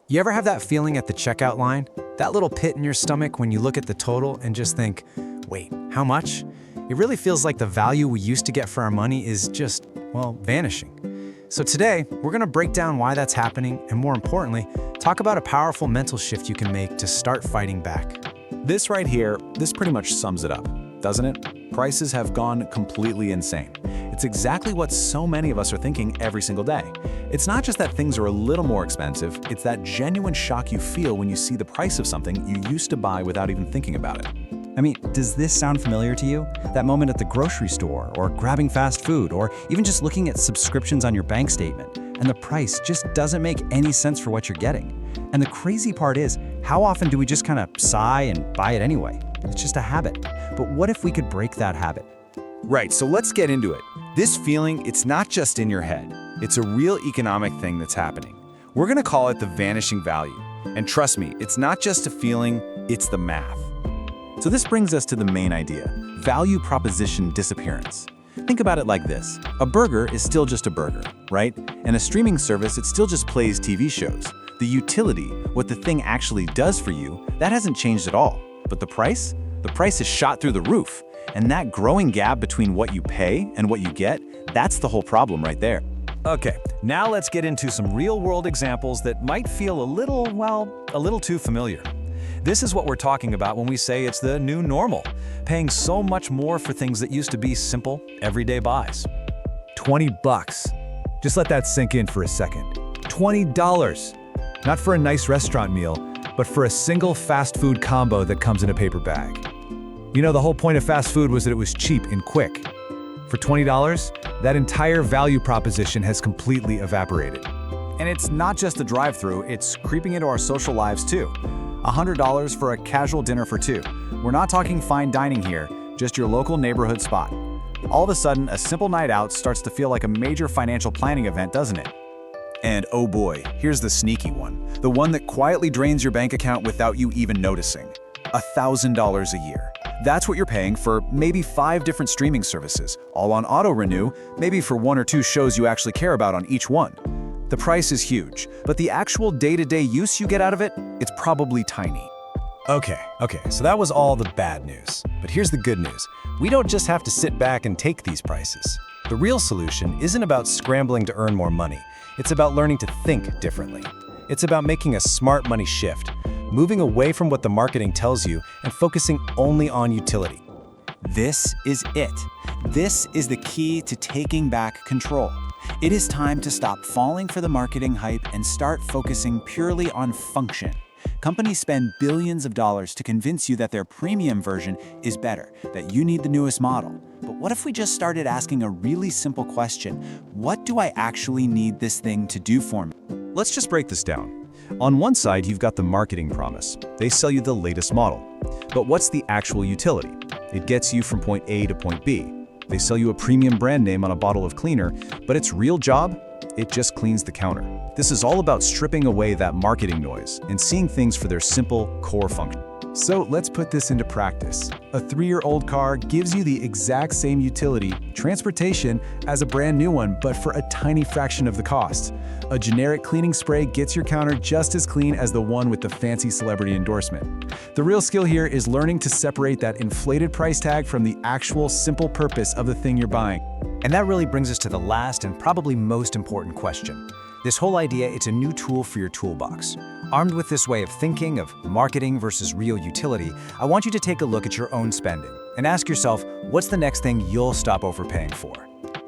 You ever have that feeling at the checkout line? That little pit in your stomach when you look at the total and just think, wait, how much? It really feels like the value we used to get for our money is just, well, vanishing. So today, we're gonna break down why that's happening and more importantly, talk about a powerful mental shift you can make to start fighting back. This right here, this pretty much sums it up, doesn't it? Prices have gone completely insane. It's exactly what so many of us are thinking every single day. It's not just that things are a little more expensive, it's that genuine shock you feel when you see the price of something you used to buy without even thinking about it. I mean, does this sound familiar to you? That moment at the grocery store, or grabbing fast food, or even just looking at subscriptions on your bank statement, and the price just doesn't make any sense for what you're getting. And the crazy part is, how often do we just kind of sigh and buy it anyway? It's just a habit. But what if we could break that habit? Right, so let's get into it. This feeling, it's not just in your head. It's a real economic thing that's happening. We're gonna call it the vanishing value. And trust me, it's not just a feeling, it's the math. So this brings us to the main idea, value proposition disappearance. Think about it like this. A burger is still just a burger, right? And a streaming service, it still just plays TV shows. The utility, what the thing actually does for you, that hasn't changed at all. But the price? The price is shot through the roof. And that growing gap between what you pay and what you get, that's the whole problem right there. Okay, now let's get into some real-world examples that might feel a little too familiar. This is what we're talking about when we say it's the new normal, paying so much more for things that used to be simple, everyday buys. $20. Just let that sink in for a second. $20. Not for a nice restaurant meal, but for a single fast food combo that comes in a paper bag. You know, the whole point of fast food was that it was cheap and quick. For $20, that entire value proposition has completely evaporated. And it's not just the drive-thru, it's creeping into our social lives too. $100 for a casual dinner for two. We're not talking fine dining here, just your local neighborhood spot. All of a sudden, a simple night out starts to feel like a major financial planning event, doesn't it? And oh boy, here's the sneaky one. The one that quietly drains your bank account without you even noticing. $1,000 a year. That's what you're paying for maybe 5 different streaming services, all on auto-renew, maybe for 1 or 2 shows you actually care about on each one. The price is huge, but the actual day-to-day use you get out of it, it's probably tiny. Okay, so that was all the bad news. But here's the good news. We don't just have to sit back and take these prices. The real solution isn't about scrambling to earn more money. It's about learning to think differently. It's about making a smart money shift, moving away from what the marketing tells you and focusing only on utility. This is it. This is the key to taking back control. It is time to stop falling for the marketing hype and start focusing purely on function. Companies spend billions of dollars to convince you that their premium version is better, that you need the newest model. But what if we just started asking a really simple question? What do I actually need this thing to do for me? Let's just break this down. On one side, you've got the marketing promise. They sell you the latest model. But what's the actual utility? It gets you from point A to point B. They sell you a premium brand name on a bottle of cleaner, but its real job? It just cleans the counter. This is all about stripping away that marketing noise and seeing things for their simple core function. So let's put this into practice. A 3-year-old car gives you the exact same utility, transportation, as a brand new one, but for a tiny fraction of the cost. A generic cleaning spray gets your counter just as clean as the one with the fancy celebrity endorsement. The real skill here is learning to separate that inflated price tag from the actual simple purpose of the thing you're buying. And that really brings us to the last and probably most important question. This whole idea, it's a new tool for your toolbox. Armed with this way of thinking of marketing versus real utility, I want you to take a look at your own spending and ask yourself, what's the next thing you'll stop overpaying for?